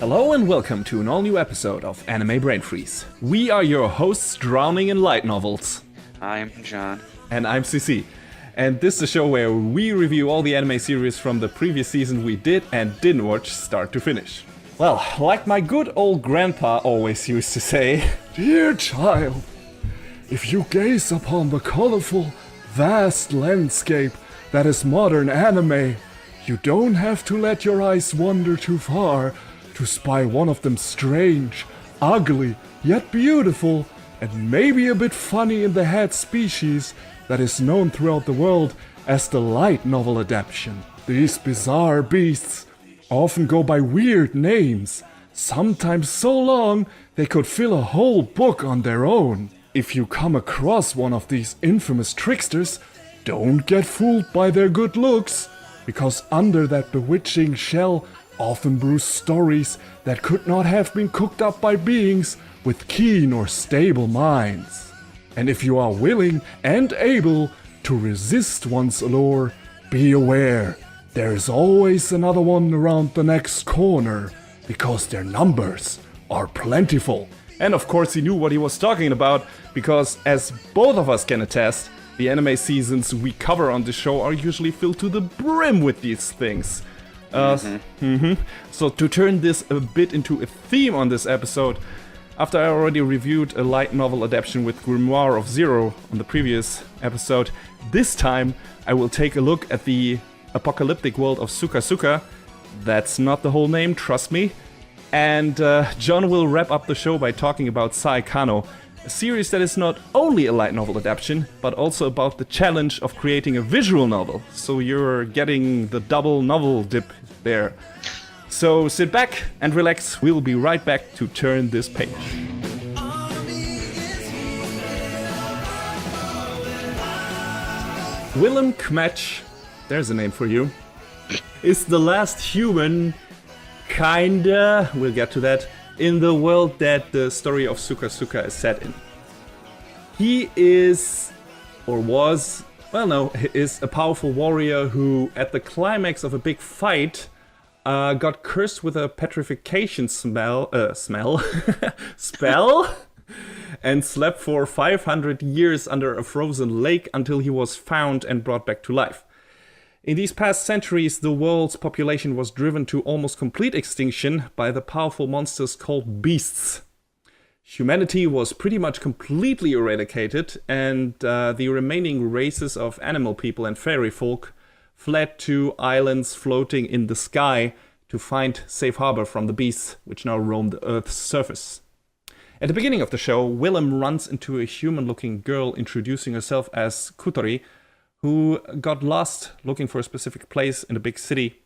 Hello and welcome to an all-new episode of Anime Brain Freeze. We are your hosts drowning in light novels. I'm John. And I'm CC. And this is a show where we review all the anime series from the previous season we did and didn't watch start to finish. Well, like my good old grandpa always used to say, "Dear child, if you gaze upon the colorful, vast landscape that is modern anime, you don't have to let your eyes wander too far to spy one of them strange, ugly, yet beautiful, and maybe a bit funny in the head species that is known throughout the world as the light novel adaptation. These bizarre beasts often go by weird names, sometimes so long they could fill a whole book on their own. If you come across one of these infamous tricksters, don't get fooled by their good looks, because under that bewitching shell often brew stories that could not have been cooked up by beings with keen or stable minds. And if you are willing and able to resist one's allure, be aware, there is always another one around the next corner, because their numbers are plentiful." and of course he knew what he was talking about, because as both of us can attest, the anime seasons we cover on the show are usually filled to the brim with these things. So to turn this a bit into a theme on this episode, after I already reviewed a light novel adaptation with Grimoire of Zero on the previous episode, this time I will take a look at the apocalyptic world of SukaSuka. That's not the whole name, trust me. And John will wrap up the show by talking about Saekano, a series that is not only a light novel adaptation, but also about the challenge of creating a visual novel. So you're getting the double novel dip there. So sit back and relax, we'll be right back to turn this page. Willem Kmetsch, there's a name for you, is the last human, kinda, we'll get to that, in the world that the story of SukaSuka is set in. He is, or was, is a powerful warrior who, at the climax of a big fight, got cursed with a petrification spell, and slept for 500 years under a frozen lake until he was found and brought back to life. In these past centuries, the world's population was driven to almost complete extinction by the powerful monsters called beasts. Humanity was pretty much completely eradicated, and the remaining races of animal people and fairy folk fled to islands floating in the sky to find safe harbor from the beasts which now roam the Earth's surface. At the beginning of the show, Willem runs into a human-looking girl introducing herself as Kutori, who got lost looking for a specific place in a big city.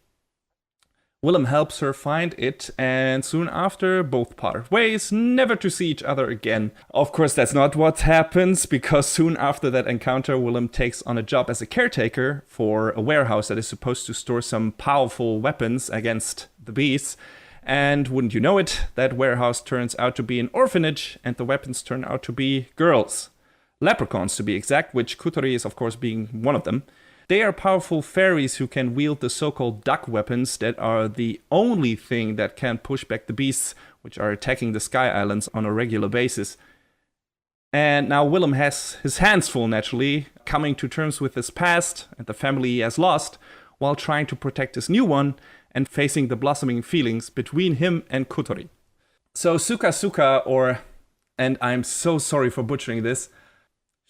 Willem helps her find it, and soon after, both part ways, never to see each other again. Of course, that's not what happens, because soon after that encounter, Willem takes on a job as a caretaker for a warehouse that is supposed to store some powerful weapons against the beasts. And wouldn't you know it, that warehouse turns out to be an orphanage, and the weapons turn out to be girls. Leprechauns, to be exact, which Kutori is of course being one of them. They are powerful fairies who can wield the so-called duck weapons that are the only thing that can push back the beasts, which are attacking the Sky Islands on a regular basis. And now Willem has his hands full, naturally, coming to terms with his past and the family he has lost, while trying to protect his new one and facing the blossoming feelings between him and Kutori. So SukaSuka, and I'm so sorry for butchering this,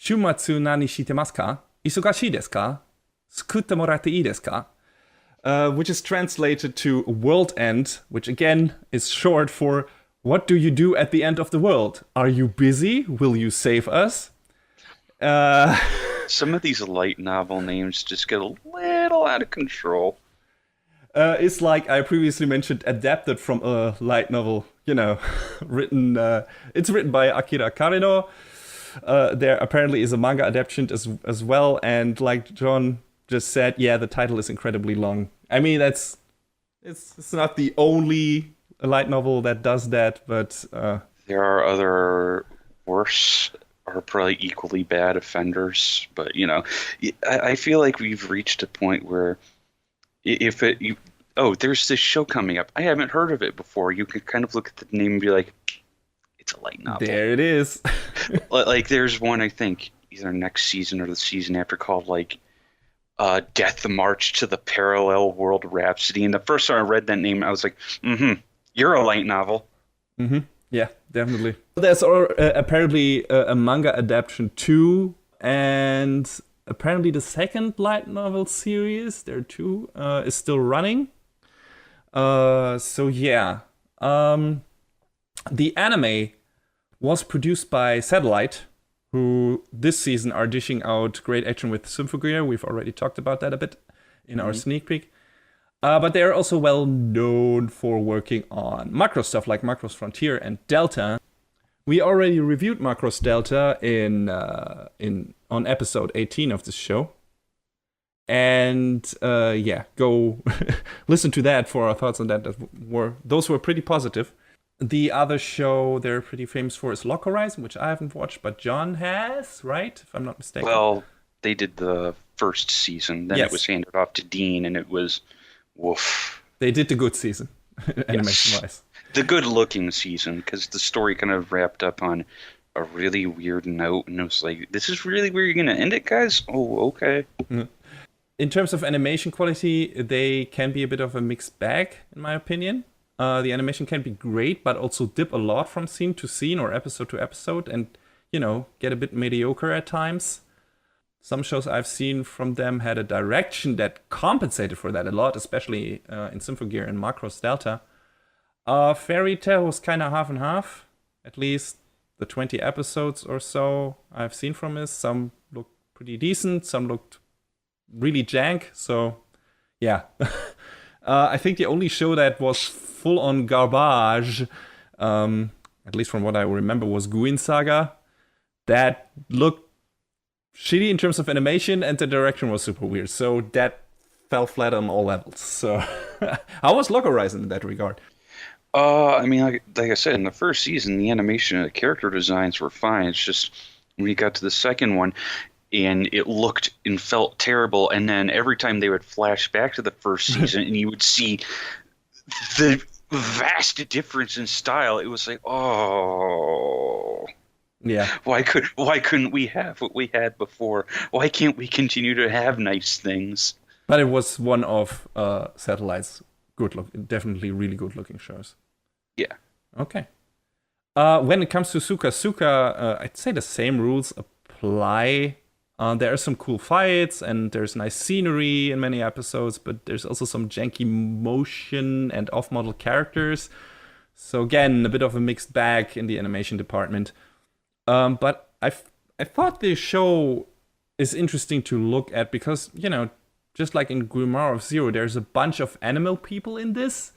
Shumatsu nani shitemasu ka? Isogashii desu ka? Sukutte moratte ii desu ka? Which is translated to WorldEnd, which again is short for "What do you do at the end of the world? Are you busy? Will you save us?" Some of these light novel names just get a little out of control. It's like I previously mentioned, adapted from a light novel, written. It's written by Akira Karino. There apparently is a manga adaptation as well, and like John just said, yeah, the title is incredibly long. I mean, it's not the only light novel that does that, but there are other worse or probably equally bad offenders. But I feel like we've reached a point where if oh, there's this show coming up. I haven't heard of it before. You could kind of look at the name and be like, it's a light novel. There it is. Like there's one, I think, either next season or the season after called like Death March to the Parallel World Rhapsody. And the first time I read that name, I was like, you're a light novel. Yeah, definitely. There's apparently a manga adaptation too, and apparently the second light novel series, there too, is still running. So yeah. The anime was produced by Satellite, who this season are dishing out great action with Symphogear. We've already talked about that a bit in our sneak peek. But they are also well known for working on Macross stuff like Macross Frontier and Delta. We already reviewed Macross Delta on episode 18 of this show. And go listen to that for our thoughts on that. Those were pretty positive. The other show they're pretty famous for is Lock Horizon, which I haven't watched, but John has, right? If I'm not mistaken. Well, they did the first season, then it was handed off to Dean, and it was woof. They did the good season, animation-wise. The good-looking season, because the story kind of wrapped up on a really weird note, and it was like, this is really where you're going to end it, guys? Oh, okay. In terms of animation quality, they can be a bit of a mixed bag, in my opinion. The animation can be great, but also dip a lot from scene to scene or episode to episode and, get a bit mediocre at times. Some shows I've seen from them had a direction that compensated for that a lot, especially in Symphogear and Macross Delta. Fairy Tail was kind of half and half, at least the 20 episodes or so I've seen from it. Some looked pretty decent, some looked really jank, so yeah. I think the only show that was full-on garbage, at least from what I remember, was Guin Saga. That looked shitty in terms of animation, and the direction was super weird. So that fell flat on all levels. So how was Lock Horizon in that regard? I mean, like I said, in the first season, the animation and the character designs were fine. It's just when you got to the second one, and it looked and felt terrible. And then every time they would flash back to the first season and you would see the vast difference in style, it was like, oh. Yeah. Why couldn't we have what we had before? Why can't we continue to have nice things? But it was one of Satellite's definitely really good looking shows. Yeah. Okay. When it comes to SukaSuka, I'd say the same rules apply. There are some cool fights and there's nice scenery in many episodes, but there's also some janky motion and off-model characters. So again, a bit of a mixed bag in the animation department. But I thought the show is interesting to look at because, just like in Grimoire of Zero, there's a bunch of animal people in this,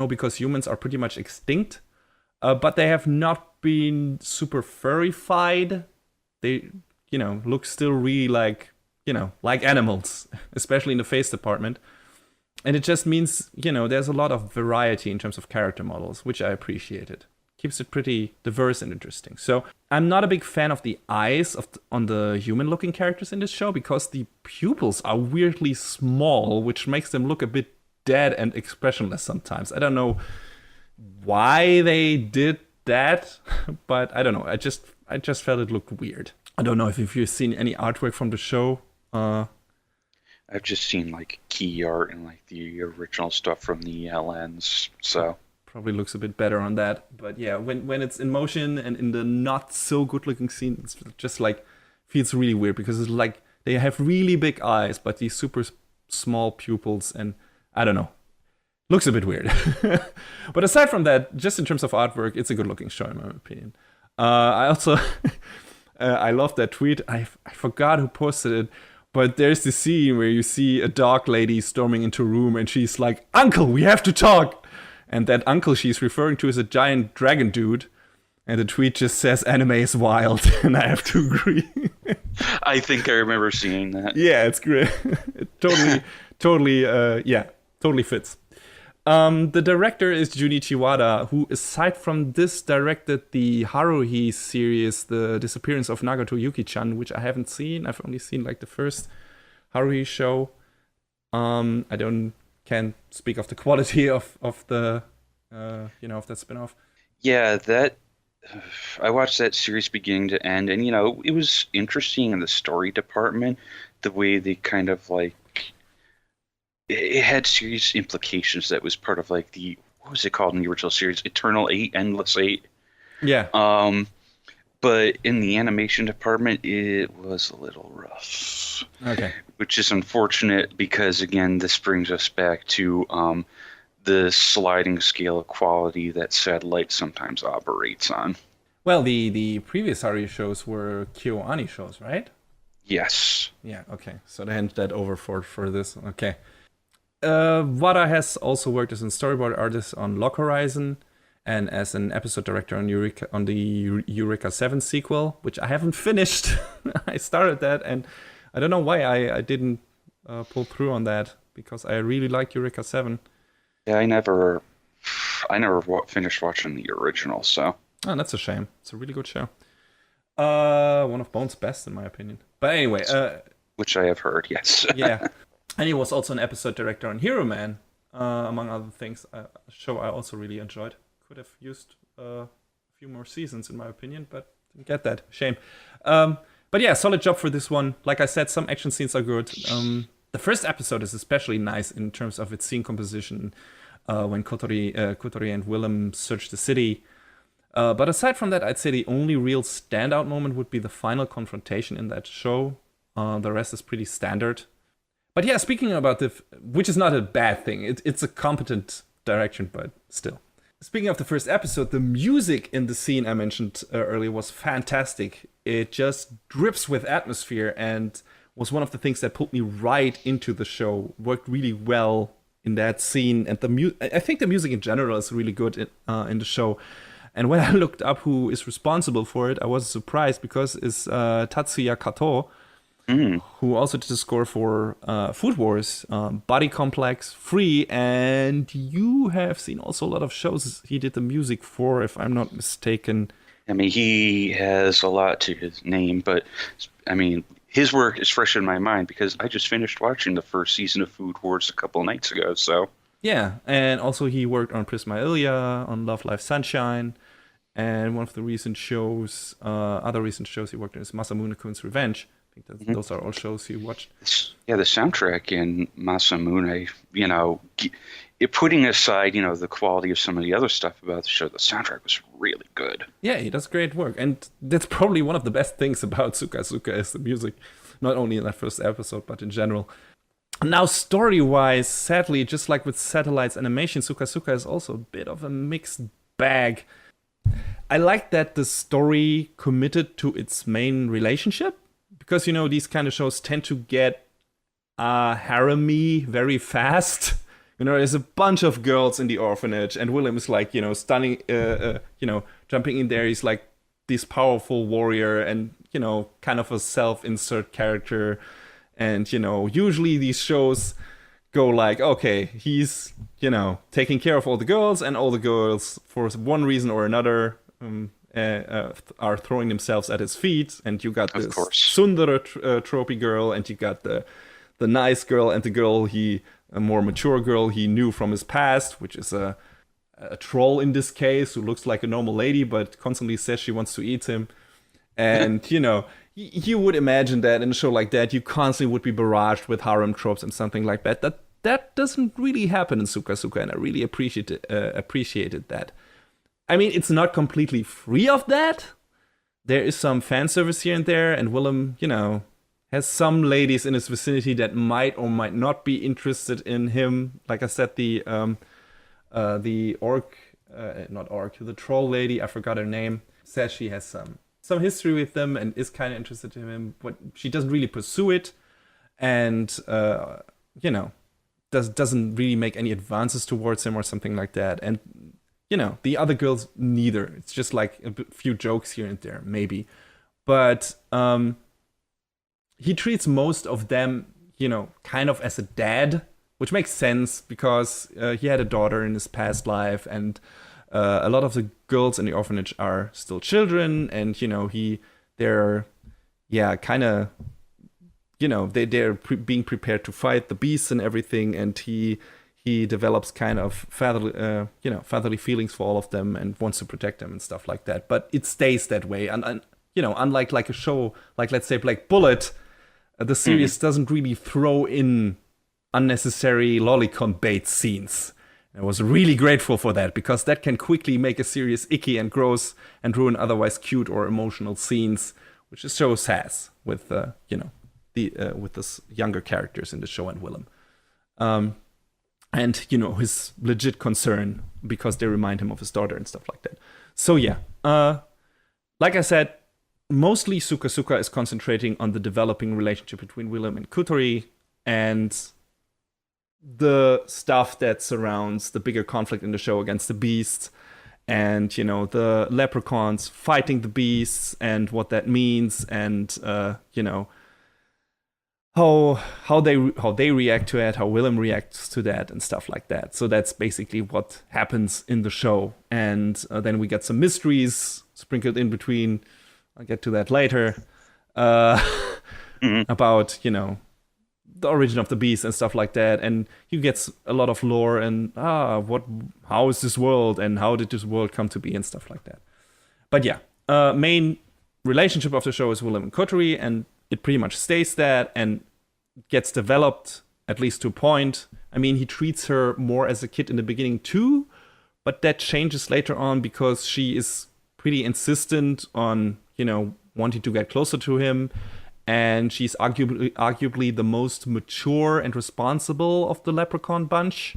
because humans are pretty much extinct. But they have not been super furrified. They look still really like animals, especially in the face department. And it just means, there's a lot of variety in terms of character models, which I appreciated. Keeps it pretty diverse and interesting. So I'm not a big fan of the eyes on the human-looking characters in this show because the pupils are weirdly small, which makes them look a bit dead and expressionless sometimes. I don't know why they did that, but I don't know. I just felt it looked weird. I don't know if you've seen any artwork from the show. I've just seen key art and the original stuff from the LNs, so probably looks a bit better on that. But yeah, when it's in motion and in the not so good looking scene, it's just feels really weird because it's they have really big eyes, but these super small pupils, and I don't know. Looks a bit weird. But aside from that, just in terms of artwork, it's a good looking show in my opinion. I also I love that tweet. I forgot who posted it, but there's this scene where you see a dog lady storming into a room and she's like, "Uncle, we have to talk." And that uncle she's referring to is a giant dragon dude. And the tweet just says, "Anime is wild." And I have to agree. I think I remember seeing that. Yeah, it's great. It totally fits. The director is Junichi Wada, who aside from this directed the Haruhi series, The Disappearance of Nagato Yuki-chan, which I haven't seen. I've only seen the first Haruhi show. I don't can't speak of the quality of the of that spin-off. Yeah, that I watched that series beginning to end, and it was interesting in the story department, the way they kind of like it had serious implications that was part of like the what was it called in the original series? Eternal Eight, Endless Eight. Yeah. But in the animation department, it was a little rough. Okay. Which is unfortunate because again, this brings us back to the sliding scale of quality that Satellite sometimes operates on. Well, the previous Haru shows were KyoAni shows, right? Yes. Yeah, okay. So they handed that over for this. Okay. Wada has also worked as a storyboard artist on Lock Horizon and as an episode director on the Eureka 7 sequel, which I haven't finished. I started that, and I don't know why I didn't pull through on that, because I really liked Eureka 7. Yeah, I never finished watching the original, so. Oh, that's a shame. It's a really good show. One of Bones' best, in my opinion. But anyway, which I have heard, yes. Yeah, and he was also an episode director on Hero Man, among other things. A show I also really enjoyed. Could have used a few more seasons, in my opinion, but didn't get that. Shame. But yeah, solid job for this one. Like I said, some action scenes are good. The first episode is especially nice in terms of its scene composition, when Kotori and Willem search the city. But aside from that, I'd say the only real standout moment would be the final confrontation in that show. The rest is pretty standard. But yeah, speaking about which is not a bad thing. It's a competent direction, but still. Speaking of the first episode, the music in the scene I mentioned earlier was fantastic. It just drips with atmosphere and was one of the things that pulled me right into the show. Worked really well in that scene, and I think the music in general is really good in the show. And when I looked up who is responsible for it, I was surprised because it's Tatsuya Kato, who also did the score for Food Wars, Body Complex, Free, and you have seen also a lot of shows he did the music for, if I'm not mistaken. I mean, he has a lot to his name, but I mean, his work is fresh in my mind because I just finished watching the first season of Food Wars a couple of nights ago, so. Yeah, and also he worked on Prisma Ilia, on Love Life Sunshine, and one of the other recent shows he worked on is Masamune Kun's Revenge. I think those are all shows he watched. Yeah, the soundtrack in Masamune, putting aside, the quality of some of the other stuff about the show, the soundtrack was really good. Yeah, he does great work. And that's probably one of the best things about SukaSuka is the music, not only in that first episode, but in general. Now, story-wise, sadly, just like with Satellite's animation, SukaSuka is also a bit of a mixed bag. I like that the story committed to its main relationship, because, these kind of shows tend to get harem-y very fast. There's a bunch of girls in the orphanage, and Willem is like, stunning, jumping in there. He's like this powerful warrior and, kind of a self-insert character. And, usually these shows go like, okay, he's, taking care of all the girls, and all the girls, for one reason or another, are throwing themselves at his feet. And you got this tsundere trophy girl, and you got the nice girl, and the girl a more mature girl he knew from his past, which is a troll in this case, who looks like a normal lady, but constantly says she wants to eat him. And, you would imagine that in a show like that, you constantly would be barraged with harem tropes and something like that. That doesn't really happen in SukaSuka, and I really appreciated that. I mean, it's not completely free of that. There is some fan service here and there, and Willem, has some ladies in his vicinity that might or might not be interested in him. Like I said, the troll lady, I forgot her name, says she has some history with them and is kind of interested in him, but she doesn't really pursue it, and doesn't really make any advances towards him or something like that. And the other girls neither. It's just like a few jokes here and there, maybe, but he treats most of them, kind of as a dad, which makes sense because he had a daughter in his past life, and a lot of the girls in the orphanage are still children, and they're kind of being prepared to fight the beasts and everything, and he he develops kind of fatherly feelings for all of them and wants to protect them and stuff like that. But it stays that way. And unlike like a show like, let's say, Black Bullet, the series doesn't really throw in unnecessary lolicon bait scenes. I was really grateful for that, because that can quickly make a series icky and gross and ruin otherwise cute or emotional scenes, which the show has with with the younger characters in the show and Willem. And his legit concern because they remind him of his daughter and stuff like that. So yeah, like I said, mostly SukaSuka is concentrating on the developing relationship between Willem and Kutori and the stuff that surrounds the bigger conflict in the show against the beasts, and the leprechauns fighting the beasts and what that means, and how they react to it, how Willem reacts to that, and stuff like that. So that's basically what happens in the show. And then we get some mysteries sprinkled in between. I'll get to that later. About the origin of the beast and stuff like that. And he gets a lot of lore and how is this world and how did this world come to be and stuff like that. But yeah, main relationship of the show is Willem and Kotori, and it pretty much stays that and gets developed, at least to a point. I mean, he treats her more as a kid in the beginning too, but that changes later on because she is pretty insistent on, wanting to get closer to him. And she's arguably the most mature and responsible of the leprechaun bunch.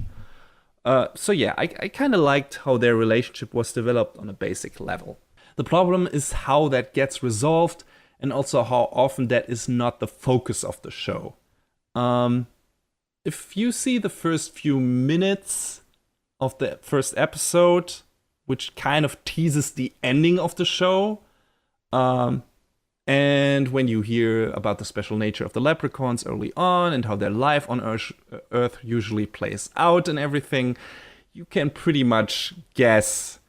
So yeah, I kind of liked how their relationship was developed on a basic level. The problem is how that gets resolved, and also how often that is not the focus of the show. If you see the first few minutes of the first episode, which kind of teases the ending of the show, and when you hear about the special nature of the leprechauns early on and how their life on Earth usually plays out and everything, you can pretty much guess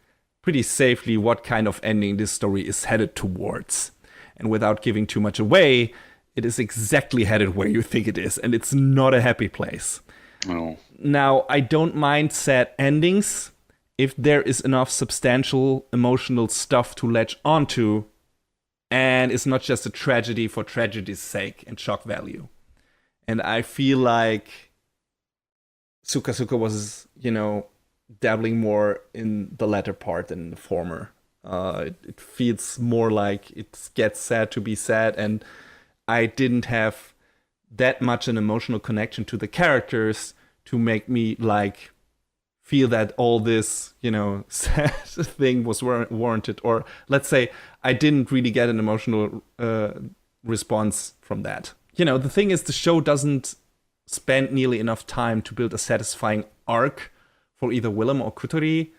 pretty safely what kind of ending this story is headed towards. And without giving too much away, it is exactly headed where you think it is, and it's not a happy place. Oh. Now, I don't mind sad endings if there is enough substantial emotional stuff to latch onto, and it's not just a tragedy for tragedy's sake and shock value. And I feel like SukaSuka was, dabbling more in the latter part than the former. It feels more like it gets sad to be sad, and I didn't have that much an emotional connection to the characters to make me feel that all this, sad thing was warranted. Or let's say I didn't really get an emotional response from that. The thing is, the show doesn't spend nearly enough time to build a satisfying arc for either Willem or Kutori.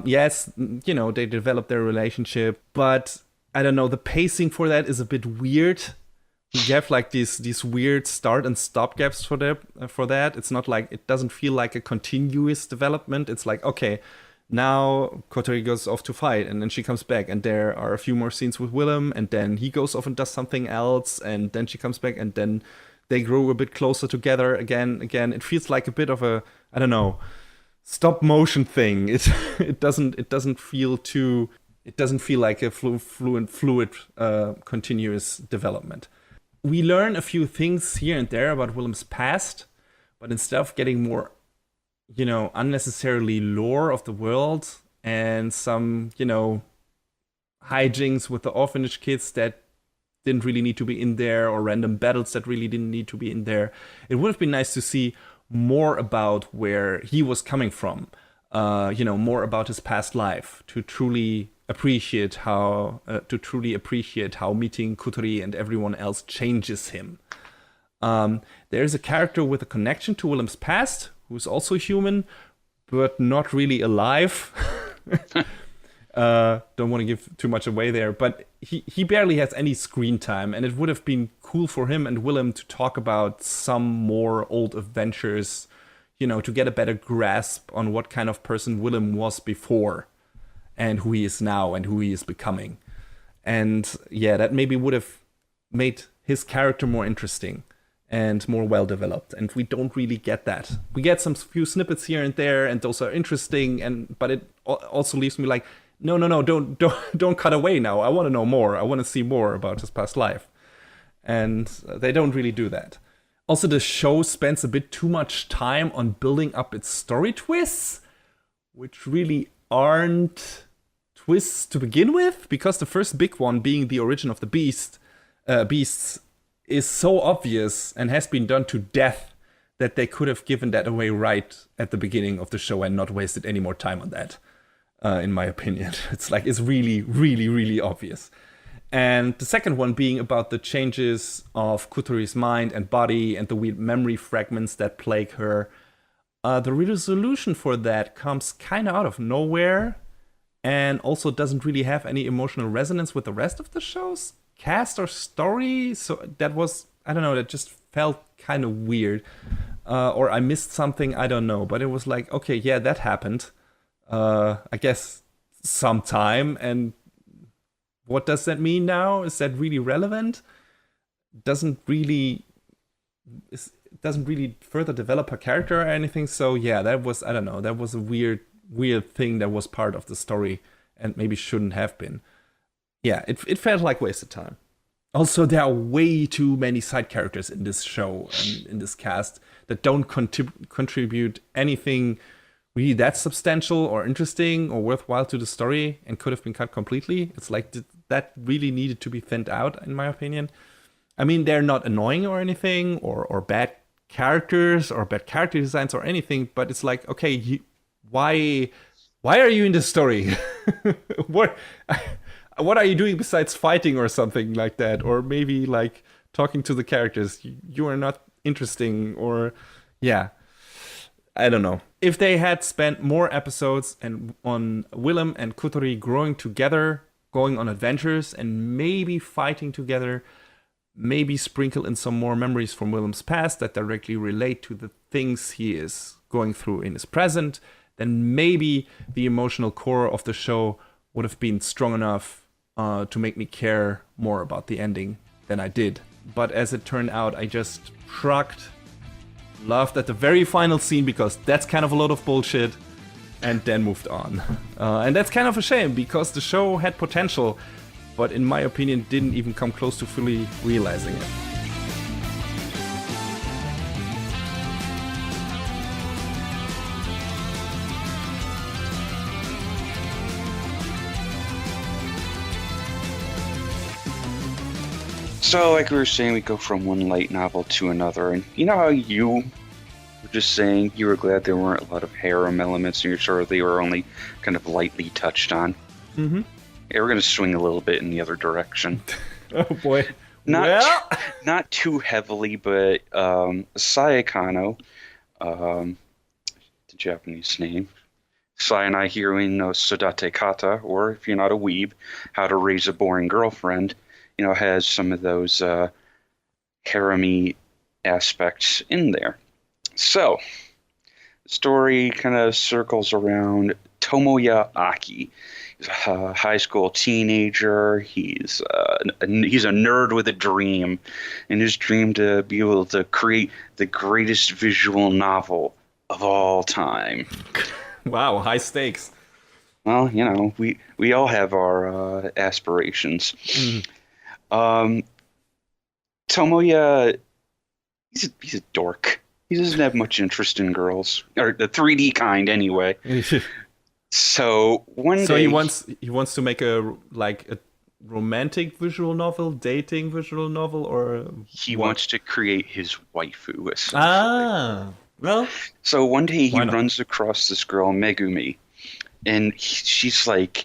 Yes, they develop their relationship, but I don't know, the pacing for that is a bit weird. You have these weird start and stop gaps for that. It's not it doesn't feel like a continuous development. It's like, okay, now Kotori goes off to fight, and then she comes back, and there are a few more scenes with Willem, and then he goes off and does something else, and then she comes back, and then they grow a bit closer together again. It feels like a bit of a, I don't know, stop motion thing. It doesn't feel like a fluid continuous development. We learn a few things here and there about Willem's past, but instead of getting more, unnecessarily lore of the world and some, hijinks with the orphanage kids that didn't really need to be in there, or random battles that really didn't need to be in there, it would have been nice to see more about where he was coming from, more about his past life, to truly appreciate how meeting Kutori and everyone else changes him. There's a character with a connection to Willem's past who's also human, but not really alive. Don't want to give too much away there, but he barely has any screen time, and it would have been cool for him and Willem to talk about some more old adventures, to get a better grasp on what kind of person Willem was before, and who he is now, and who he is becoming. And yeah, that maybe would have made his character more interesting, and more well developed, and we don't really get that. We get some few snippets here and there, and those are interesting, but it also leaves me like, no, don't cut away now. I want to know more. I want to see more about his past life, and they don't really do that. Also, the show spends a bit too much time on building up its story twists, which really aren't twists to begin with, because the first big one, being the origin of the beasts, is so obvious and has been done to death that they could have given that away right at the beginning of the show and not wasted any more time on that, in my opinion. It's really, really, really obvious. And the second one being about the changes of Kutori's mind and body and the weird memory fragments that plague her. The resolution for that comes kind of out of nowhere and also doesn't really have any emotional resonance with the rest of the show's cast or story. So that was, I don't know, that just felt kind of weird. Or I missed something, I don't know. But it was like, okay, yeah, that happened. I guess sometime, and what does that mean now? Is that really relevant? Doesn't really further develop her character or anything. So yeah, that was, I don't know, that was a weird thing that was part of the story and maybe shouldn't have been. Yeah, it felt like wasted time. Also, there are way too many side characters in this show and in this cast that don't contribute anything really that substantial or interesting or worthwhile to the story and could have been cut completely. It's like that really needed to be thinned out, in my opinion. I mean, they're not annoying or anything, or bad characters or bad character designs or anything, but it's like, okay, why are you in this story? What are you doing besides fighting or something like that? Or maybe like talking to the characters. You are not interesting, or yeah. I don't know. If they had spent more episodes on Willem and Kutori growing together, going on adventures, and maybe fighting together, maybe sprinkle in some more memories from Willem's past that directly relate to the things he is going through in his present, then maybe the emotional core of the show would have been strong enough to make me care more about the ending than I did. But as it turned out, I just shrugged, laughed at the very final scene because that's kind of a lot of bullshit, and then moved on. And that's kind of a shame because the show had potential, but in my opinion didn't even come close to fully realizing it. So, like we were saying, we go from one light novel to another, and you know how you were just saying you were glad there weren't a lot of harem elements, and you're sure they were only kind of lightly touched on? Mm-hmm. Yeah, we're going to swing a little bit in the other direction. Oh boy. Not too heavily, but Saekano, the Japanese name, Saenai Hiroin no Sodate Kata, or if you're not a weeb, How to Raise a Boring Girlfriend, has some of those harem-y aspects in there. So, the story kind of circles around Tomoya Aki. He's a high school teenager. He's a nerd with a dream, and his dream to be able to create the greatest visual novel of all time. Wow, high stakes. Well, we all have our aspirations. Tomoya, he's a dork. He doesn't have much interest in girls, or the 3D kind, anyway. So one day he wants to make a romantic visual novel, dating visual novel, or he wants to create his waifu. Ah, well. So one day he runs across this girl, Megumi, and she's like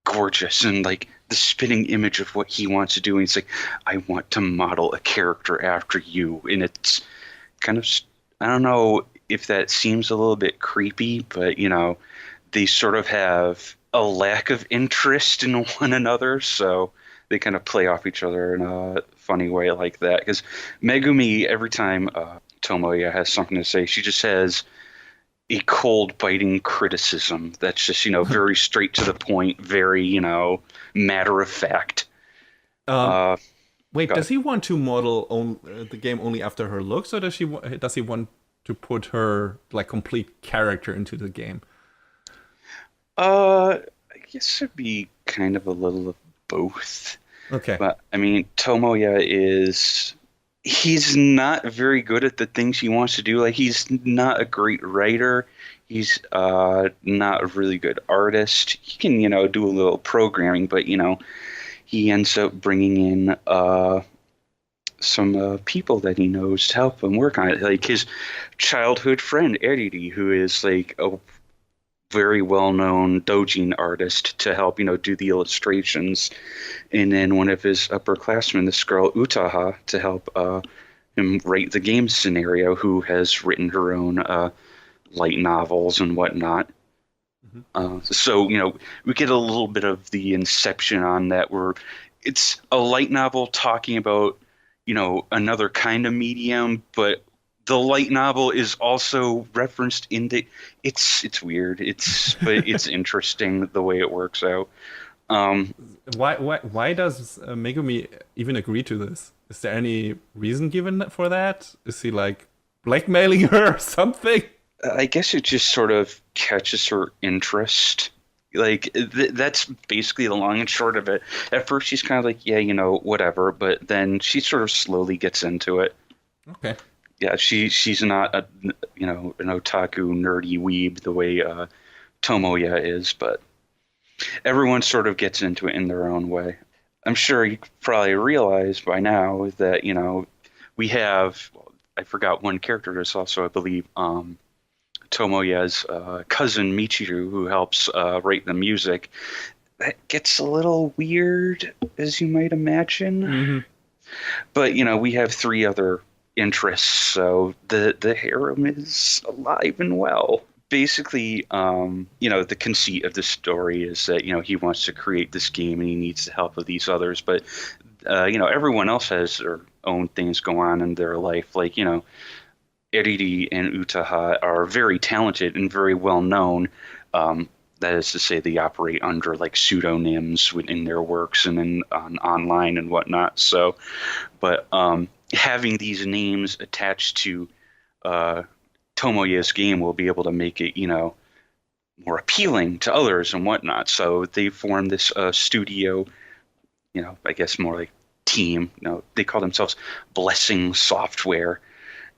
gorgeous and like the spitting image of what he wants to do. And he's like, I want to model a character after you. And it's kind of, I don't know if that seems a little bit creepy, but they sort of have a lack of interest in one another, so they kind of play off each other in a funny way like that. Because Megumi, every time Tomoya has something to say, she just has a cold, biting criticism that's just, very straight to the point, very, matter of fact. Well, Wait, Got does it. he want to model the game only after her looks, or does he want to put her like complete character into the game? I guess it'd be kind of a little of both. Okay. But I mean, Tomoya he's not very good at the things he wants to do. Like he's not a great writer. He's not a really good artist. He can, do a little programming, but he ends up bringing in some people that he knows to help him work on it. Like his childhood friend Eriri, who is like a very well-known doujin artist to help, do the illustrations, and then one of his upperclassmen, this girl Utaha, to help him write the game scenario, who has written her own light novels and whatnot. So, we get a little bit of the inception on that, where it's a light novel talking about, another kind of medium, but the light novel is also referenced in the. It's weird. But it's interesting the way it works out. Why does Megumi even agree to this? Is there any reason given for that? Is he like blackmailing her or something? I guess it just sort of catches her interest. Like that's basically the long and short of it. At first, she's kind of like, yeah, whatever, but then she sort of slowly gets into it. Okay. Yeah, she's not an otaku nerdy weeb the way Tomoya is, but everyone sort of gets into it in their own way. I'm sure you probably realize by now that we have, I forgot one character. There's also, I believe, Tomoya's cousin Michiru, who helps write the music. That gets a little weird, as you might imagine. Mm-hmm. But we have three other interests, so the harem is alive and well. Basically, the conceit of the story is that he wants to create this game and he needs the help of these others, but everyone else has their own things go on in their life. Like Eriri and Utaha are very talented and very well known. That is to say, they operate under like pseudonyms within their works and online and whatnot. So, but having these names attached to Tomoya's game will be able to make it, more appealing to others and whatnot. So they formed this studio, I guess more like team. They call themselves Blessing Software.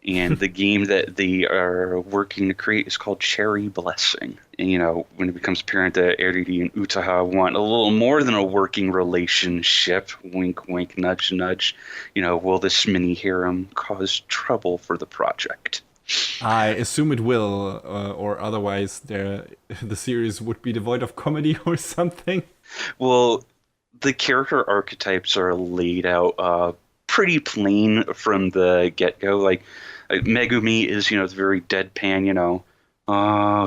And the game that they are working to create is called Cherry Blessing. And, when it becomes apparent that Eriri and Utaha want a little more than a working relationship, wink, wink, nudge, nudge, will this mini harem cause trouble for the project? I assume it will, or otherwise the series would be devoid of comedy or something. Well, the character archetypes are laid out pretty plain from the get-go. Like Megumi is, the very deadpan,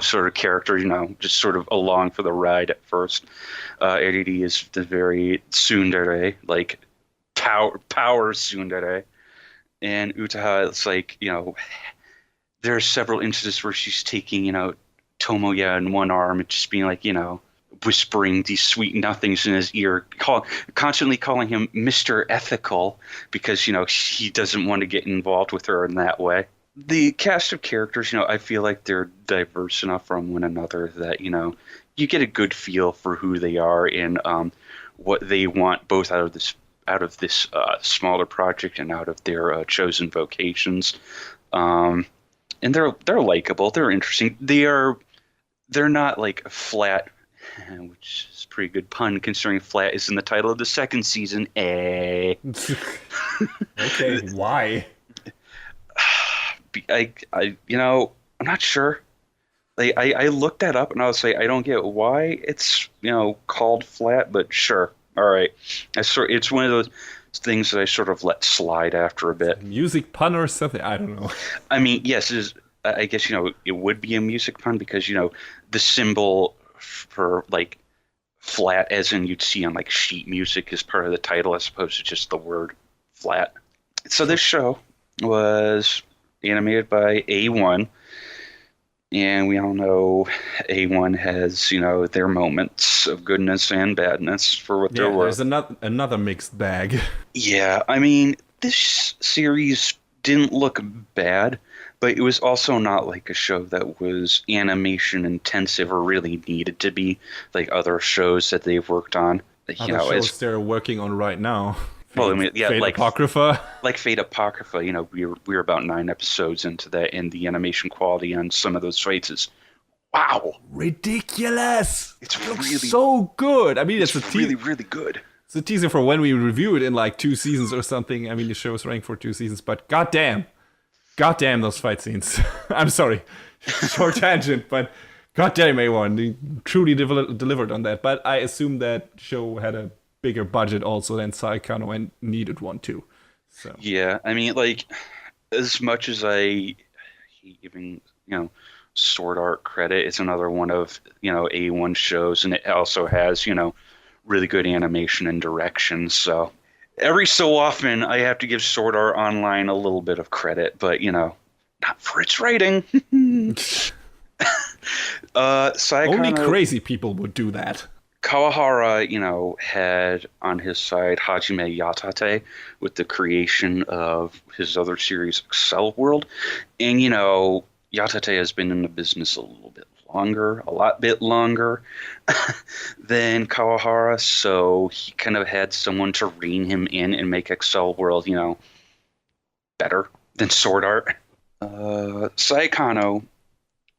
sort of character, just sort of along for the ride at first. Eriri is the very tsundere, like power tsundere. And Utaha, it's like, there are several instances where she's taking, Tomoya in one arm and just being like, whispering these sweet nothings in his ear, constantly calling him Mr. Ethical because, he doesn't want to get involved with her in that way. The cast of characters, I feel like they're diverse enough from one another that, you get a good feel for who they are and what they want both out of this smaller project and out of their chosen vocations. And they're likable. They're interesting. They're not like flat, which is a pretty good pun considering flat is in the title of the second season. Okay, why? I'm not sure. Like I looked that up and I was like, I don't get why it's called flat, but sure, all right. It's one of those things that I sort of let slide after a bit. Music pun or something? I don't know. I mean, yes, it is. I guess it would be a music pun because the symbol for like flat, as in you'd see on like sheet music, is part of the title as opposed to just the word flat. So this show was animated by A1. And we all know A1 has, their moments of goodness and badness for what they're Yeah, there's worth. another mixed bag. Yeah, I mean, this series didn't look bad, but it was also not like a show that was animation intensive or really needed to be like other shows that they've worked on. Other shows they're working on right now. Well, I Fate, mean, yeah, Fate like Apocrypha. like Fate Apocrypha, we were about 9 episodes into that, and the animation quality on some of those fights is wow. Ridiculous! It's It looks really so good. I mean, it's really really good. it's a teaser for when we review it in like 2 seasons or something. I mean, the show is running for 2 seasons, but goddamn, those fight scenes. I'm sorry, short tangent, but goddamn, A1, they truly delivered on that. But I assume that show had a bigger budget also than Saekano and needed one too. So Yeah, I mean, like as much as I hate giving, Sword Art credit, it's another one of, A1 shows, and it also has, really good animation and direction. So every so often I have to give Sword Art Online a little bit of credit, but, not for its writing. only Saekano crazy people would do that. Kawahara, had on his side Hajime Yatate with the creation of his other series, Excel World. And, Yatate has been in the business a little bit longer, a lot bit longer than Kawahara. So he kind of had someone to rein him in and make Excel World, better than Sword Art. Saekano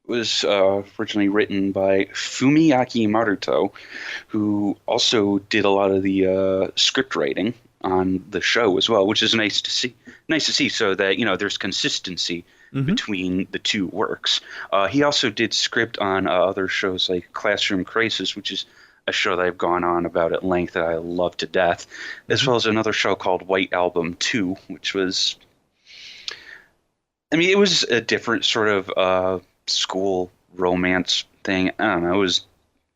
was originally written by Fumiaki Maruto, who also did a lot of the script writing on the show as well, which is nice to see. Nice to see, so that there's consistency between the two works. He also did script on other shows like Classroom Crisis, which is a show that I've gone on about at length that I love to death, as well as another show called White Album 2, which was, I mean, it was a different sort of school romance thing. I don't know. It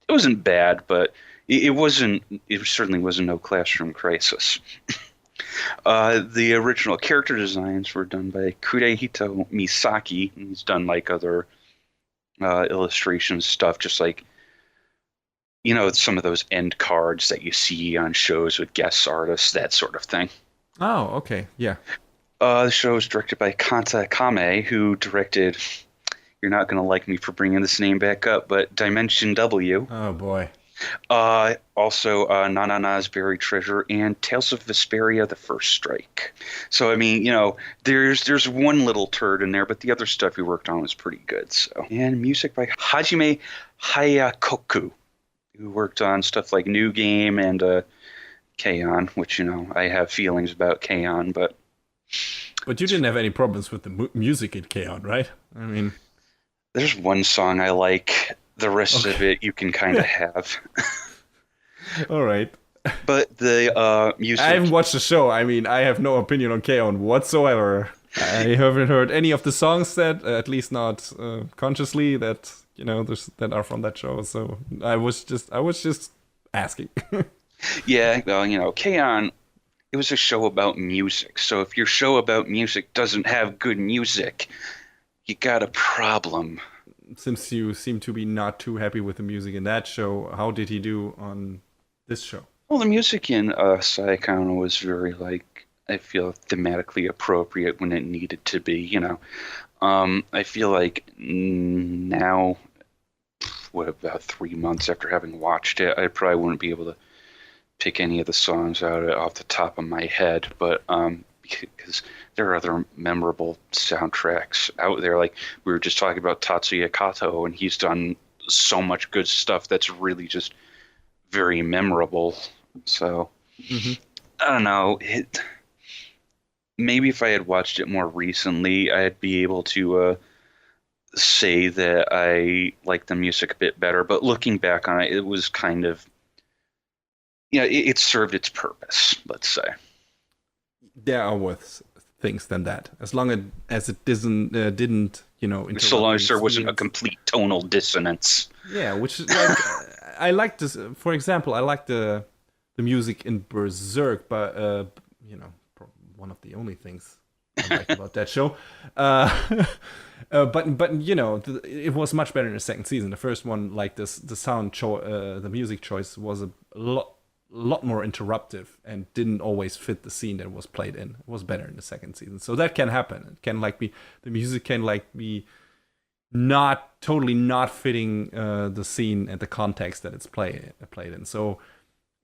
wasn't bad, but it wasn't. It certainly wasn't no Classroom Crisis. The original character designs were done by Kurehito Misaki. He's done like other illustration stuff, just like some of those end cards that you see on shows with guest artists, that sort of thing. Oh, okay, yeah. The show was directed by Kanta Kame, who directed. You're not going to like me for bringing this name back up, but Dimension W. Oh boy. Also, Nanana's Buried Treasure and Tales of Vesperia: The First Strike. So, I mean, there's one little turd in there, but the other stuff he worked on was pretty good. So, and music by Hajime Hayakoku, who worked on stuff like New Game and K-On!, which, I have feelings about K-On!, but you didn't have any problems with the music in K-On!, right? I mean, there's one song I like. The rest of it you can kind of have. all right. But the music... I haven't watched the show. I mean, I have no opinion on K-On! Whatsoever. I haven't heard any of the songs that, at least not consciously, that that are from that show. So I was just asking. Yeah, well, K-On!, it was a show about music. So if your show about music doesn't have good music, you got a problem. Since you seem to be not too happy with the music in that show, how did he do on this show? Well, the music in Saekano was very, I feel thematically appropriate when it needed to be, I feel like now, about 3 months after having watched it, I probably wouldn't be able to pick any of the songs out off the top of my head, but because there are other memorable soundtracks out there. Like we were just talking about Tatsuya Kato, and he's done so much good stuff that's really just very memorable. So I don't know. Maybe if I had watched it more recently, I'd be able to say that I like the music a bit better. But looking back on it, it was kind of, it served its purpose, let's say. There are worse things than that. As long as it didn't, so long as there wasn't a complete tonal dissonance. Yeah, which like I like this. For example, I like the music in Berserk, but one of the only things I liked about that show. Uh, but it was much better in the second season. The first one, like this, the music choice was a lot more interruptive and didn't always fit the scene that was played in. It was better in the second season, so that can happen. It can like be the music can like be not totally not fitting the scene and the context that it's played in. So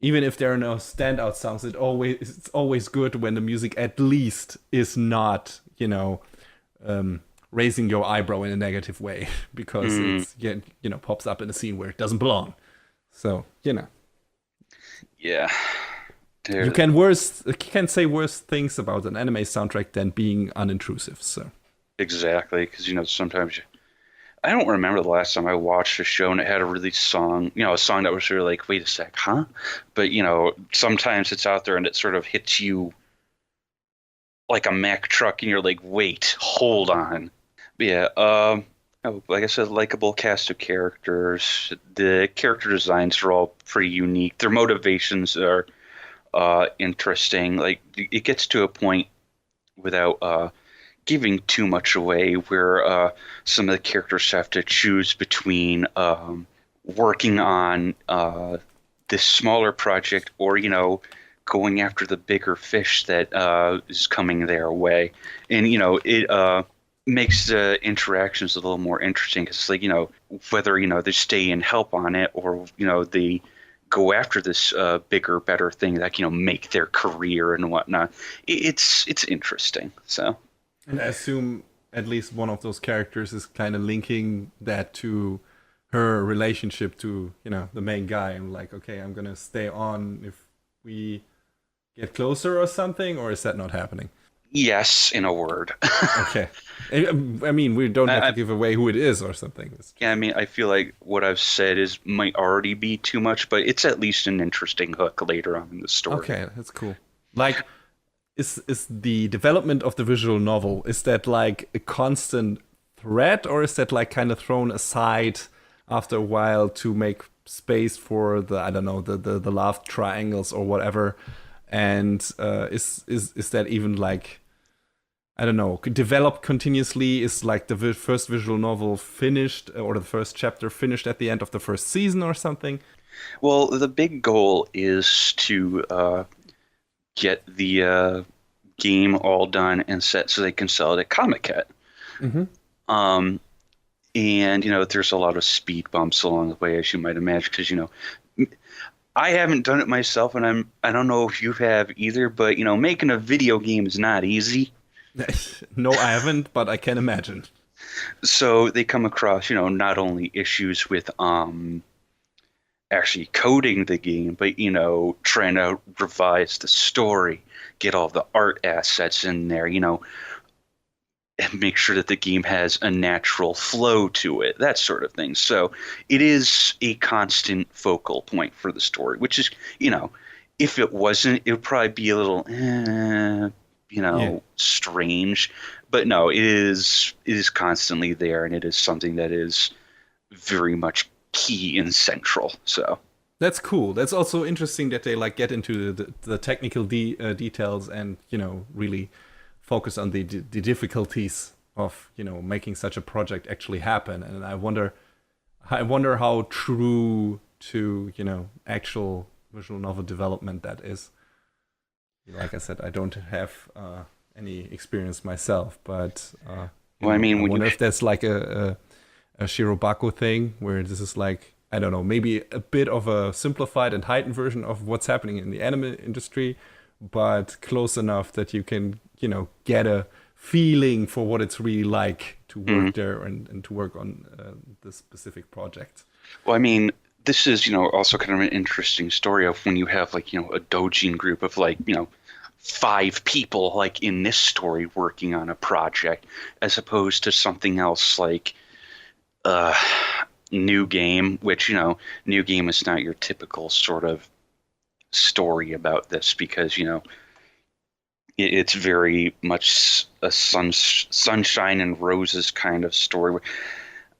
even if there are no standout songs, it's always good when the music at least is not raising your eyebrow in a negative way because it's pops up in a scene where it doesn't belong. So Yeah. You can say worse things about an anime soundtrack than being unintrusive. So Exactly, because sometimes I don't remember the last time I watched a show and it had a song that was really like, wait a sec, huh? But sometimes it's out there and it sort of hits you like a Mack truck, and you're like, wait, hold on. But yeah, like I said, likable cast of characters. The character designs are all pretty unique. Their motivations are interesting. Like it gets to a point without giving too much away where some of the characters have to choose between working on this smaller project or going after the bigger fish that is coming their way. And it makes the interactions a little more interesting because like whether they stay and help on it or they go after this bigger better thing that make their career and whatnot. It's interesting. So and I assume at least one of those characters is kind of linking that to her relationship to the main guy, and like, okay, I'm gonna stay on if we get closer or something, or is that not happening? Yes, in a word. Okay. I mean, we don't have to give away who it is or something. Yeah, I mean, I feel like what I've said might already be too much, but it's at least an interesting hook later on in the story. Okay, that's cool. Like, is the development of the visual novel, is that like a constant thread, or is that like kind of thrown aside after a while to make space for the, I don't know, the love triangles or whatever? And is that even like, I don't know, developed continuously? Is like the first visual novel finished, or the first chapter finished at the end of the first season or something? Well, the big goal is to get the game all done and set so they can sell it at Comic-Con. Mm-hmm. And there's a lot of speed bumps along the way, as you might imagine, because I haven't done it myself, and I don't know if you have either, but making a video game is not easy. No, I haven't, but I can imagine. So they come across not only issues with actually coding the game, but trying to revise the story, get all the art assets in there, and make sure that the game has a natural flow to it, that sort of thing. So it is a constant focal point for the story, which is, if it wasn't, it would probably be a little, strange. But no, it is constantly there, and it is something that is very much key and central. So that's cool. That's also interesting that they like get into the technical details and really focus on the difficulties of making such a project actually happen. And I wonder how true to actual visual novel development that is. Like I said, I don't have any experience myself, but I wonder if that's like a Shirobako thing where this is like, I don't know, maybe a bit of a simplified and heightened version of what's happening in the anime industry, but close enough that you can get a feeling for what it's really like to work there and to work on this specific project. Well, I mean, this is also kind of an interesting story of when you have like a doujin group of like 5 people like in this story working on a project, as opposed to something else like New Game, which New Game is not your typical sort of story about this, because it's very much a sunshine and roses kind of story.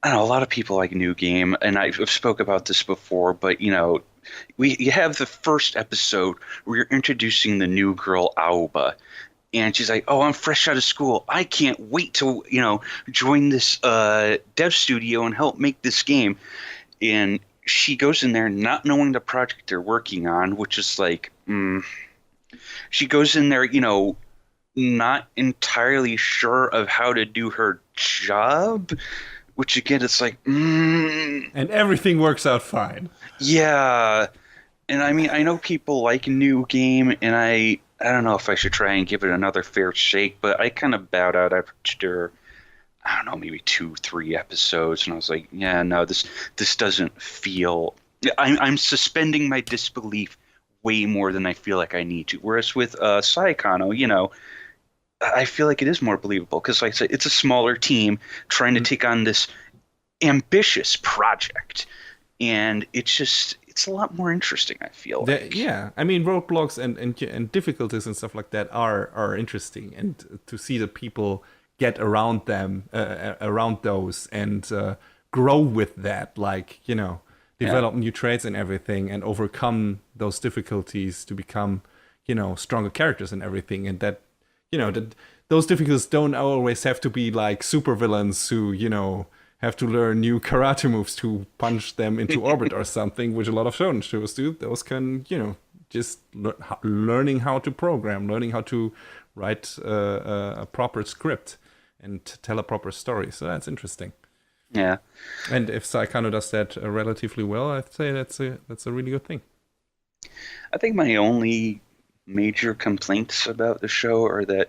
I don't know, a lot of people like New Game, and I've spoke about this before, but you have the first episode where you're introducing the new girl Aoba, And she's like, "Oh, I'm fresh out of school. I can't wait to, join this dev studio and help make this game." And she goes in there not knowing the project they're working on, which is like, she goes in there, not entirely sure of how to do her job, which again, it's like, And everything works out fine. yeah. And I mean, I know people like New Game, and I don't know if I should try and give it another fair shake, but I kind of bowed out after, I don't know, maybe 2-3 episodes, and I was like, yeah, no, this doesn't feel. I'm suspending my disbelief way more than I feel like I need to. Whereas with Saekano, I feel like it is more believable because, like I said, it's a smaller team trying to take on this ambitious project, and it's a lot more interesting, I feel like. Yeah, I mean, roadblocks and difficulties and stuff like that are interesting, and to see the people get around them, around those, and grow with that, like, develop new traits and everything, and overcome those difficulties to become, stronger characters and everything, and that, that those difficulties don't always have to be like supervillains who, have to learn new karate moves to punch them into orbit or something, which a lot of shonen shows do. Those can, just learning how to program, learning how to write a proper script and tell a proper story. So that's interesting. Yeah. And if Saekano does that relatively well, I'd say that's a really good thing. I think my only major complaints about the show are that,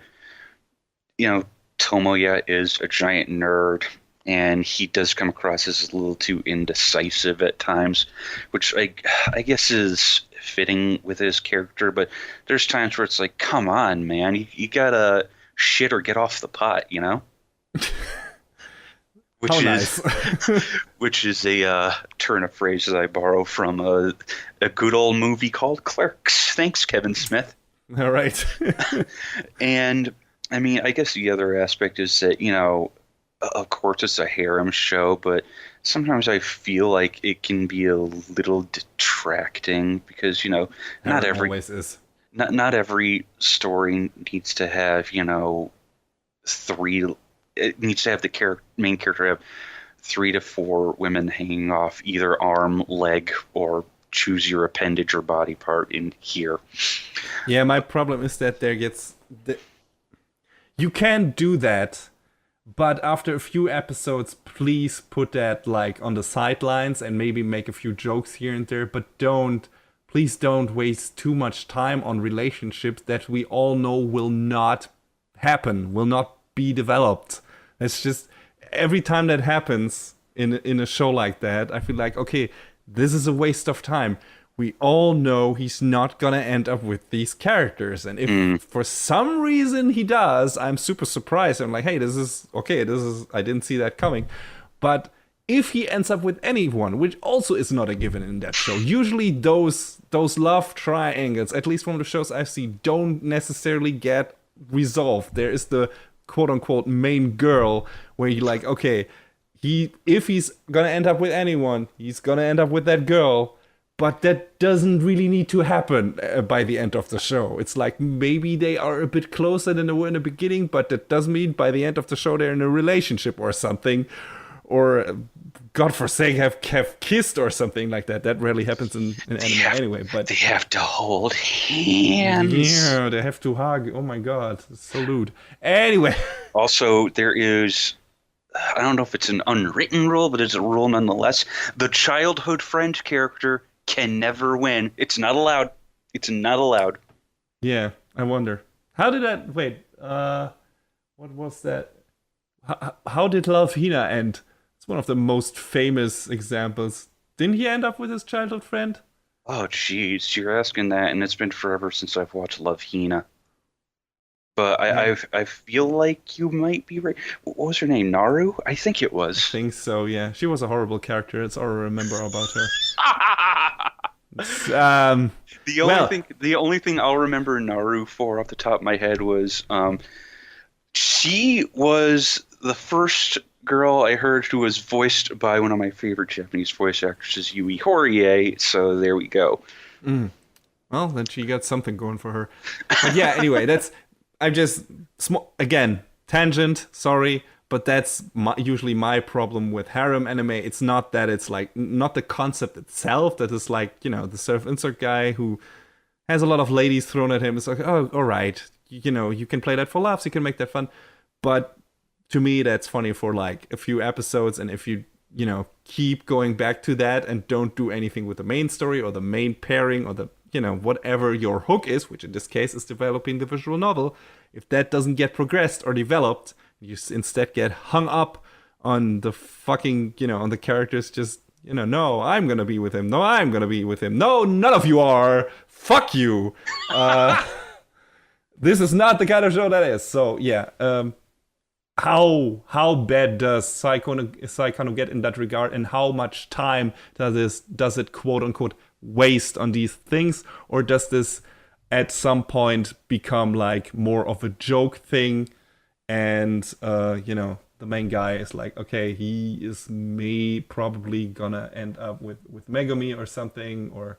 Tomoya is a giant nerd, and he does come across as a little too indecisive at times, which I guess is fitting with his character. But there's times where it's like, come on, man, you gotta shit or get off the pot, Which How is nice. which is a turn of phrases I borrow from a good old movie called Clerks. Thanks, Kevin Smith. All right. And I mean, I guess the other aspect is that, of course it's a harem show, but sometimes I feel like it can be a little detracting because, not every always is. not every story needs to have, three. It needs to have the main character have 3 to 4 women hanging off either arm, leg, or choose your appendage or body part in here. Yeah, my problem is that you can do that, but after a few episodes, please put that like on the sidelines and maybe make a few jokes here and there, but please don't waste too much time on relationships that we all know will not happen, will not be developed. It's just every time that happens in a show like that, I feel like, okay, this is a waste of time. We all know he's not gonna end up with these characters, and if for some reason he does, I'm super surprised. I'm like, hey, this is I didn't see that coming. But if he ends up with anyone, which also is not a given in that show, usually those love triangles, at least from the shows I've seen, don't necessarily get resolved. There is the quote-unquote main girl where you're like, okay, if he's gonna end up with anyone, he's gonna end up with that girl, but that doesn't really need to happen by the end of the show. It's like maybe they are a bit closer than they were in the beginning, but that doesn't mean by the end of the show they're in a relationship or something, or God forsake have kissed or something like that. That rarely happens in anime anyway. But they have to hold hands. Yeah, they have to hug. Oh my God, it's so lewd. Anyway. Also, there is, I don't know if it's an unwritten rule, but it's a rule nonetheless. The childhood friend character can never win. It's not allowed. It's not allowed. Yeah, I wonder. How did that... Wait, what was that? How did Love Hina end? It's one of the most famous examples. Didn't he end up with his childhood friend? Oh, jeez, you're asking that, and it's been forever since I've watched Love Hina. But I feel like you might be right. What was her name? Naru? I think it was. I think so, yeah. She was a horrible character. That's all I remember about her. The only thing I'll remember Naru for off the top of my head was she was the first girl I heard who was voiced by one of my favorite Japanese voice actresses, Yui Horie. So there we go. Well, then she got something going for her. But yeah, anyway, I'm just again tangent. Sorry, but that's usually my problem with harem anime. It's not that it's like not the concept itself that is like the surf insert guy who has a lot of ladies thrown at him. It's like, oh, all right, you can play that for laughs, you can make that fun, but to me that's funny for like a few episodes, and if you keep going back to that and don't do anything with the main story or the main pairing or the whatever your hook is, which in this case is developing the visual novel, if that doesn't get progressed or developed, you instead get hung up on the fucking, on the characters just, no, I'm gonna be with him. No, I'm gonna be with him. No, none of you are. Fuck you. This is not the kind of show that is. So, yeah. How bad does Saekano get in that regard, and how much time does it quote unquote waste on these things, or does this at some point become like more of a joke thing, and the main guy is like, okay, he is probably gonna end up with Megumi or something, or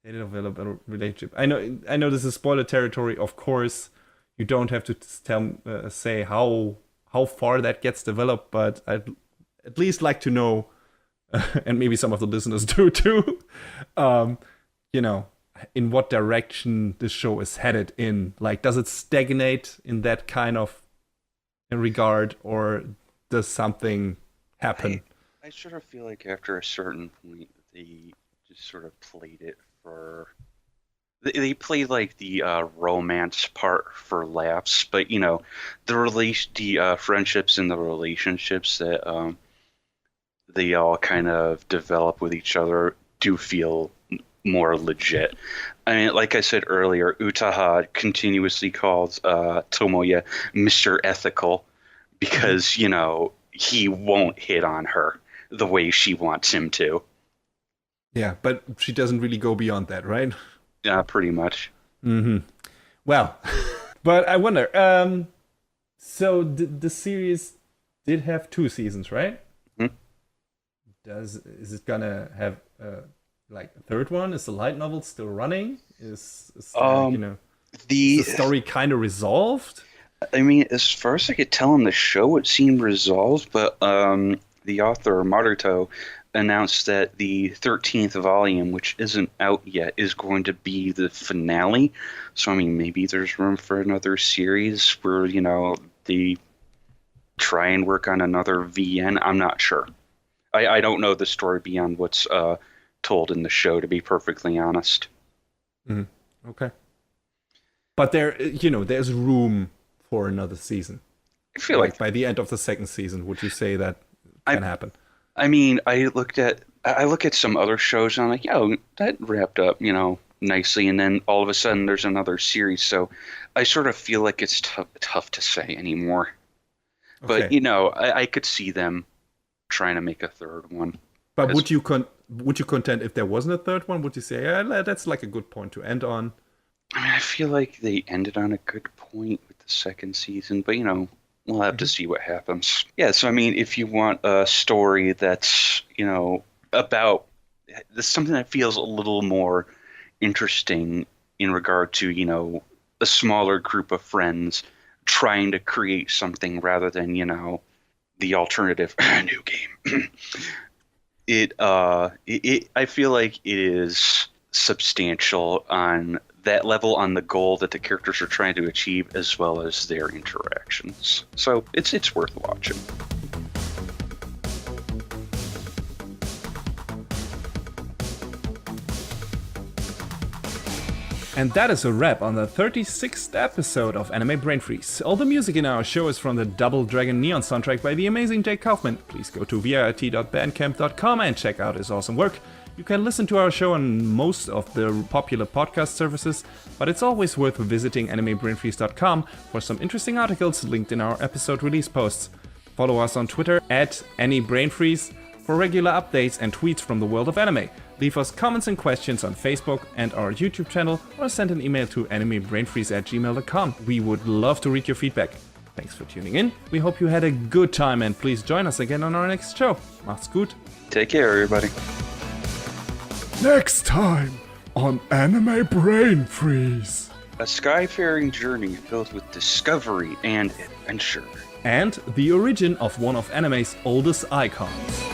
they develop a relationship. I know this is spoiler territory, of course. You don't have to say how far that gets developed, but I'd at least like to know, and maybe some of the listeners do too, in what direction this show is headed in. Like, does it stagnate in that kind of regard, or does something happen? I sort of feel like after a certain point, they just sort of played it for... They played like the romance part for laughs, but the friendships and the relationships that they all kind of develop with each other do feel more legit. I mean, like I said earlier, Utaha continuously calls Tomoya Mr. Ethical because he won't hit on her the way she wants him to. Yeah, but she doesn't really go beyond that, right? Yeah, pretty much. Mm-hmm. Well, but I wonder. So the series did have 2 seasons, right? Mm-hmm. Is it gonna have like a third one? Is the light novel still running? Is the story kind of resolved? I mean, as far as I could tell in the show, it seemed resolved, but the author Maruto announced that the 13th volume, which isn't out yet, is going to be the finale. So, I mean, maybe there's room for another series where, they try and work on another VN. I'm not sure. I don't know the story beyond what's told in the show, to be perfectly honest. Mm-hmm. Okay. But there's room for another season. I feel like by the end of the second season, would you say that can happen? I mean, I look at some other shows and I'm like, yo, that wrapped up, nicely, and then all of a sudden there's another series. So I sort of feel like it's tough to say anymore. Okay. But I could see them trying to make a third one. But would you contend if there wasn't a third one? Would you say, yeah, that's like a good point to end on? I mean, I feel like they ended on a good point with the second season, but we'll have to see what happens. Yeah, so I mean, if you want a story that's, about something that feels a little more interesting in regard to, a smaller group of friends trying to create something rather than, the alternative new game. I feel like it is substantial on that level, on the goal that the characters are trying to achieve, as well as their interactions. So it's worth watching. And that is a wrap on the 36th episode of Anime Brain Freeze. All the music in our show is from the Double Dragon Neon soundtrack by the amazing Jake Kaufman. Please go to vit.bandcamp.com and check out his awesome work. You can listen to our show on most of the popular podcast services, but it's always worth visiting animebrainfreeze.com for some interesting articles linked in our episode release posts. Follow us on Twitter @AnyBrainFreeze for regular updates and tweets from the world of anime. Leave us comments and questions on Facebook and our YouTube channel, or send an email to animebrainfreeze@gmail.com. We would love to read your feedback. Thanks for tuning in. We hope you had a good time, and please join us again on our next show. Macht's gut. Take care, everybody. Next time on Anime Brain Freeze. A skyfaring journey filled with discovery and adventure. And the origin of one of anime's oldest icons.